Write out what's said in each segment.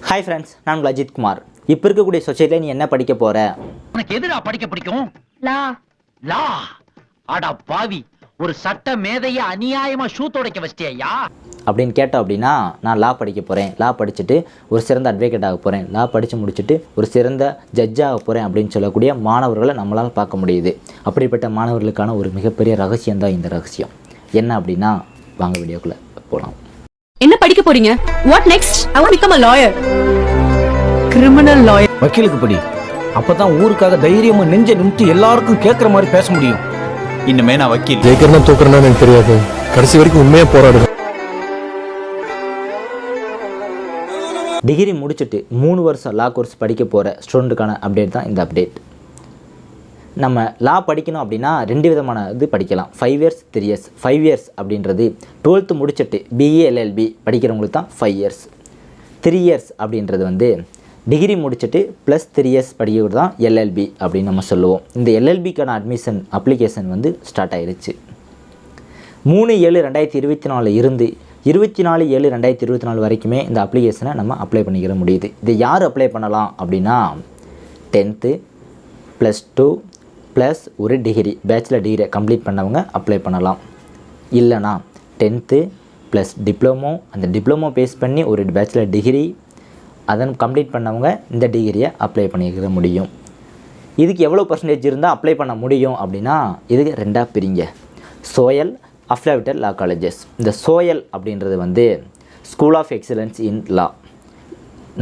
Hi friends, நான் உங்கள் அஜித் குமார். இப்போ இருக்கக்கூடிய சொசைட்டியில் நீ என்ன படிக்க போற? உனக்கு எதுடா படிக்க பிடிக்கும்? லா. லா? அட பாவி, ஒரு சட்ட மேதைய அநியாயமா ஷூ துடைக்க வச்சிட்டியா அப்படின்னு கேட்டோம் அப்படின்னா, நான் லா படிக்க போகிறேன், லா படிச்சுட்டு ஒரு சிறந்த அட்வொகேட் ஆக போகிறேன், லா படித்து முடிச்சுட்டு ஒரு சிறந்த ஜட்ஜாக போகிறேன் அப்படின்னு சொல்லக்கூடிய மாணவர்களை நம்மளால் பார்க்க முடியுது. அப்படிப்பட்ட மாணவர்களுக்கான ஒரு மிகப்பெரிய ரகசியம் தான் இந்த ரகசியம். என்ன அப்படின்னா, வாங்க வீடியோக்குள்ளே போகலாம். என்ன படிக்க போறீங்க? What next? I want to become a lawyer. Criminal lawyer. வக்கீலுக்கு படி. அப்பதான் ஊருக்காக தைரியமா நெஞ்ச நிமித்தி எல்லாருக்கும் கேட்கற மாதிரி பேச முடியும். இன்னமே நான் வக்கீல். ஜெயிக்கிறனா தூக்குறனா எனக்கு தெரியாது. கடைசி வரைக்கும் உண்மையா போராடுவேன். டிகிரி முடிச்சுட்டு 3 வருஷம் லா கோர்ஸ் படிக்க போகிற ஸ்டூடெண்ட்டுக்கான அப்டேட் தான் இந்த அப்டேட். நம்ம லா படிக்கணும் அப்படின்னா 2 விதமான இது படிக்கலாம். 5 இயர்ஸ் 3 இயர்ஸ். 5 இயர்ஸ் அப்படின்றது 12th முடிச்சுட்டு பிஏ எல்எல்பி படிக்கிறவங்களுக்கு தான் 5 இயர்ஸ். 3 இயர்ஸ் அப்படின்றது வந்து டிகிரி முடிச்சுட்டு ப்ளஸ் 3 இயர்ஸ் படிக்கிறது தான் எல்எல்பி அப்படின்னு நம்ம சொல்லுவோம். இந்த எல்எல்பிக்கான அட்மிஷன் அப்ளிகேஷன் வந்து ஸ்டார்ட் ஆயிடுச்சு. 3/7/2024 இருந்து 24/7/2024 வரைக்குமே இந்த அப்ளிகேஷனை நம்ம அப்ளை பண்ணிக்கிற முடியுது. இது யார் அப்ளை பண்ணலாம் அப்படின்னா, 10th +2 ப்ளஸ் ஒரு டிகிரி, பேச்சுலர் டிகிரி கம்ப்ளீட் பண்ணவங்க அப்ளை பண்ணலாம். இல்லைனா 10th ப்ளஸ் டிப்ளமோ, அந்த டிப்ளமோ பேஸ் பண்ணி ஒரு பேச்சுலர் டிகிரி அதன் கம்ப்ளீட் பண்ணவங்க இந்த டிகிரியை அப்ளை பண்ணிக்கிற முடியும். இதுக்கு எவ்வளோ பர்சன்டேஜ் இருந்தால் அப்ளை பண்ண முடியும் அப்படின்னா, இதுக்கு 2ஆக பிரிங்க. சோயல், அஃபிலியேட்டட் லா காலேஜஸ். இந்த சோயல் அப்படின்றது வந்து ஸ்கூல் ஆஃப் எக்ஸலன்ஸ் இன் லா,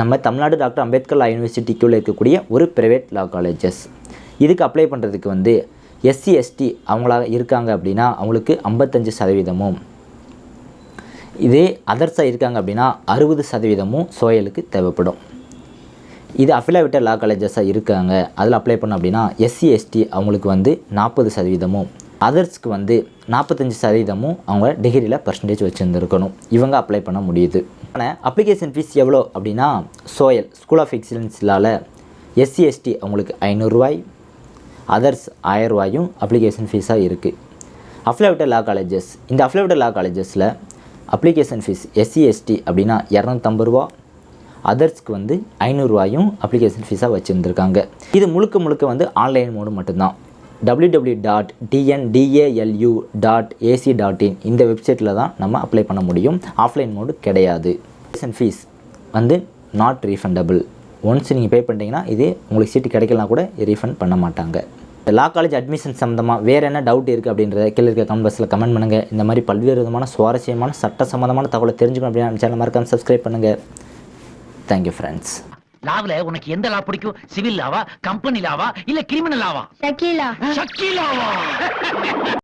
நம்ம தமிழ்நாடு டாக்டர் அம்பேத்கர் லா யூனிவர்சிட்டிக்குள்ளே இருக்கக்கூடிய ஒரு ப்ரைவேட் லா காலேஜஸ். இதுக்கு அப்ளை பண்ணுறதுக்கு வந்து எஸ்சி எஸ்டி அவங்களாக இருக்காங்க அப்படின்னா அவங்களுக்கு 55%, இதே அதர்ஸாக இருக்காங்க அப்படின்னா 60% சோயலுக்கு தேவைப்படும். இது அஃபிலியேட்டட் லா காலேஜஸாக இருக்காங்க, அதில் அப்ளை பண்ணோம் அப்படின்னா எஸ்சி எஸ்டி அவங்களுக்கு வந்து 40%, அதர்ஸ்க்கு வந்து 45% அவங்க டிகிரியில் பர்சன்டேஜ் வச்சுருந்துருக்கணும். இவங்க அப்ளை பண்ண முடியுது. ஆனால் அப்ளிகேஷன் ஃபீஸ் எவ்வளோ அப்படின்னா, சோயல் ஸ்கூல் ஆஃப் எக்ஸலன்ஸ்லால் எஸ்சி எஸ்டி அவங்களுக்கு 500 ரூபாய், அதர்ஸ் 1000 ரூபாயும் அப்ளிகேஷன் ஃபீஸாக இருக்குது. அஃபிலியேட்டட் லா காலேஜஸ், இந்த அஃபிலியேட்டட் லா காலேஜஸில் அப்ளிகேஷன் ஃபீஸ் எஸ்சி எஸ்டி அப்படின்னா 250 ரூபா, அதர்ஸ்க்கு வந்து 500 ரூபாயும் அப்ளிகேஷன் ஃபீஸாக வச்சுருந்துருக்காங்க. இது முழுக்க வந்து ஆன்லைன் மோடு மட்டும்தான். www.tndalu.ac.in இந்த வெப்சைட்டில் தான் நம்ம அப்ளை பண்ண முடியும். ஆஃப்லைன் மோடு கிடையாது. அப்ளிகேஷன் ஃபீஸ் வந்து நாட் ரீஃபண்டபிள். ஒன்ஸ் நீங்கள் பே பண்ணிட்டீங்கன்னா இது உங்களுக்கு சீட்டு கிடைக்கலாம் கூட ரீஃபண்ட் பண்ண மாட்டாங்க. லா காலேஜ் அட்மிஷன் சம்மந்தமாக வேறு என்ன டவுட் இருக்குது அப்படின்றத கீழே இருக்க கமெண்ட் பாக்ஸில் கமெண்ட் பண்ணுங்கள். இந்த மாதிரி பல்வேறு விதமான சுவாரஸ்யமான சட்ட சம்மந்தமான தகவலை தெரிஞ்சுக்கணும் அப்படின்னா நம்ம சேனல் மறக்காம சப்ஸ்கிரைப் பண்ணுங்கள். Thank you friends. லாவில் உனக்கு எந்த லா பிடிக்கும்? சிவில் லாவா, கம்பெனி லாவா, இல்ல கிரிமினல் லாவா? Shakila. ஷக்கீலாவா?